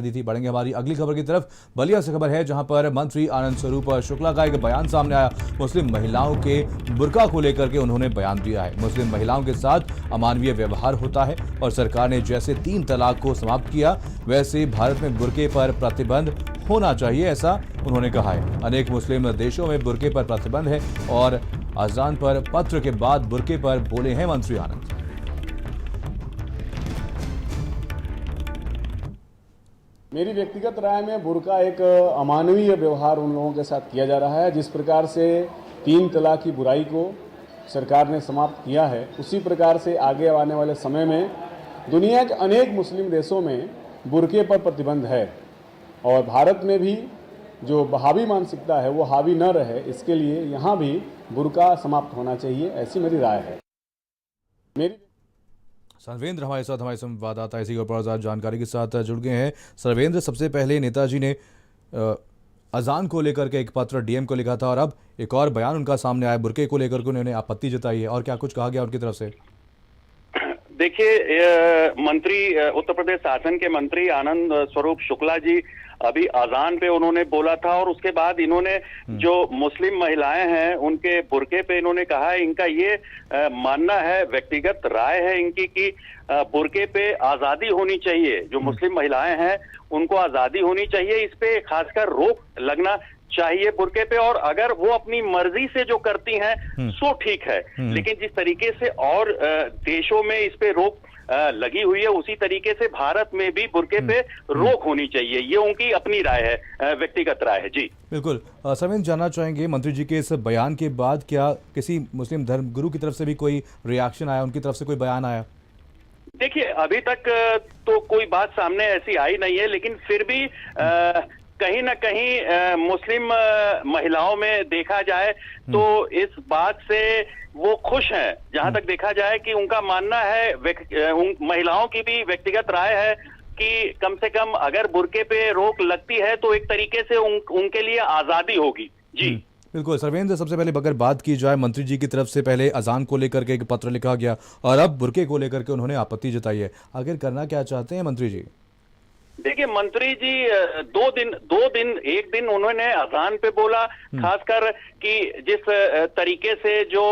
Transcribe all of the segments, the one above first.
दी थी। बढ़ेंगे हमारी अगली खबर की तरफ। बलिया से खबर है जहां पर मंत्री आनंद स्वरूप शुक्ला का एक बयान सामने आया। मुस्लिम महिलाओं के बुर्का को लेकर के उन्होंने बयान दिया है। मुस्लिम महिलाओं के साथ अमानवीय व्यवहार होता है और सरकार ने जैसे 3 तलाक को समाप्त किया वैसे भारत में बुर्के पर प्रतिबंध होना चाहिए, ऐसा उन्होंने कहा है। अनेक मुस्लिम देशों में बुर्के पर प्रतिबंध है और अजान पर पत्र के बाद बुर्के पर बोले हैं मंत्री आनंद। मेरी व्यक्तिगत राय में बुर्का एक अमानवीय व्यवहार उन लोगों के साथ किया जा रहा है। जिस प्रकार से 3 तलाक की बुराई को सरकार ने समाप्त किया है, उसी प्रकार से आगे आने वाले समय में दुनिया के अनेक मुस्लिम देशों में बुर्के पर प्रतिबंध है और भारत में भी जो वहाबी मानसिकता है वो हावी न रहे, इसके लिए यहाँ भी बुर्का समाप्त होना चाहिए, ऐसी मेरी राय है। सर्वेंद्र हमारे संवाददाता इसी पर जानकारी के साथ जुड़ गए हैं। सर्वेंद्र, सबसे पहले नेताजी ने अजान को लेकर के एक पत्र डीएम को लिखा था और अब एक और बयान उनका सामने आया, बुर्के को लेकर के उन्होंने आपत्ति जताई है, और क्या कुछ कहा गया उनकी तरफ से? देखिए, मंत्री उत्तर प्रदेश शासन के मंत्री आनंद स्वरूप शुक्ला जी अभी अजान पे उन्होंने बोला था और उसके बाद इन्होंने जो मुस्लिम महिलाएं हैं उनके बुर्के पे इन्होंने कहा है, इनका ये मानना है, व्यक्तिगत राय है इनकी कि बुर्के पे आजादी होनी चाहिए। जो मुस्लिम महिलाएं हैं उनको आजादी होनी चाहिए, इस पे खासकर रोक लगना चाहिए बुर्के पे, और अगर वो अपनी मर्जी से जो करती हैं सो ठीक है, लेकिन जिस तरीके से और देशों में इस पे रोक लगी हुई है उसी तरीके से भारत में भी बुर्के पे रोक होनी चाहिए। ये उनकी अपनी राय है, व्यक्तिगत राय है। जी बिल्कुल। सर्वेंद्र, जानना चाहेंगे मंत्री जी के इस बयान के बाद क्या किसी मुस्लिम धर्मगुरु की तरफ से भी कोई रिएक्शन आया, उनकी तरफ से कोई बयान आया? देखिए, अभी तक तो कोई बात सामने ऐसी आई नहीं है, लेकिन फिर भी कहीं ना कहीं मुस्लिम महिलाओं में देखा जाए तो इस बात से वो खुश हैं। जहां तक देखा जाए कि उनका मानना है, महिलाओं की भी व्यक्तिगत राय है कि कम से कम अगर बुर्के पे रोक लगती है तो एक तरीके से उनके लिए आजादी होगी। जी बिल्कुल। सर्वेंद्र, सबसे पहले अगर बात की जाए, मंत्री जी की तरफ से पहले अजान को लेकर के एक पत्र लिखा गया और अब बुर्के को लेकर के उन्होंने आपत्ति जताई है, आखिर करना क्या चाहते हैं मंत्री जी? देखिए, मंत्री जी एक दिन उन्होंने अजान पे बोला, खासकर कि जिस तरीके से जो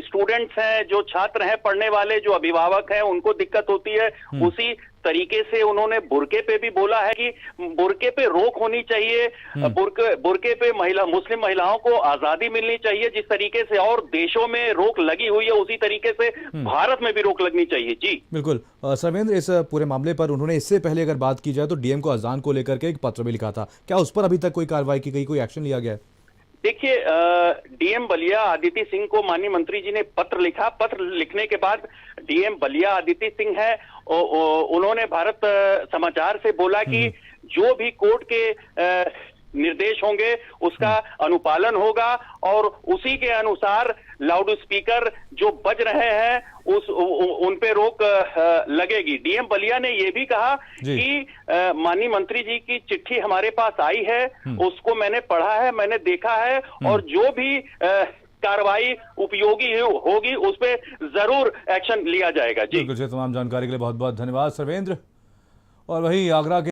स्टूडेंट्स हैं, जो छात्र हैं, पढ़ने वाले जो अभिभावक हैं, उनको दिक्कत होती है, उसी तरीके से उन्होंने बुर्के पे भी बोला है कि बुर्के पे रोक होनी चाहिए, बुर्के पे मुस्लिम महिलाओं को आजादी मिलनी चाहिए। जिस तरीके से और देशों में रोक लगी हुई है उसी तरीके से भारत में भी रोक लगनी चाहिए। जी बिल्कुल। सर्वेंद्र, इस पूरे मामले पर उन्होंने इससे पहले अगर बात की जाए तो डीएम को अजान को लेकर के एक पत्र भी लिखा था, क्या उस पर अभी तक कोई कार्रवाई की गई, कोई एक्शन लिया गया? देखिए, डीएम बलिया आदित्य सिंह को माननीय मंत्री जी ने पत्र लिखा। पत्र लिखने के बाद डीएम बलिया आदित्य सिंह है, उन्होंने भारत समाचार से बोला कि जो भी कोर्ट के निर्देश होंगे उसका अनुपालन होगा और उसी के अनुसार लाउड स्पीकर जो बज रहे हैं उन पे रोक लगेगी। डीएम बलिया ने यह भी कहा कि माननीय मंत्री जी की चिट्ठी हमारे पास आई है, उसको मैंने पढ़ा है, मैंने देखा है, और जो भी कार्रवाई उपयोगी होगी उस पे जरूर एक्शन लिया जाएगा। जी बिल्कुल। तमाम जानकारी के लिए बहुत बहुत धन्यवाद सर्वेंद्र। और वही आगरा के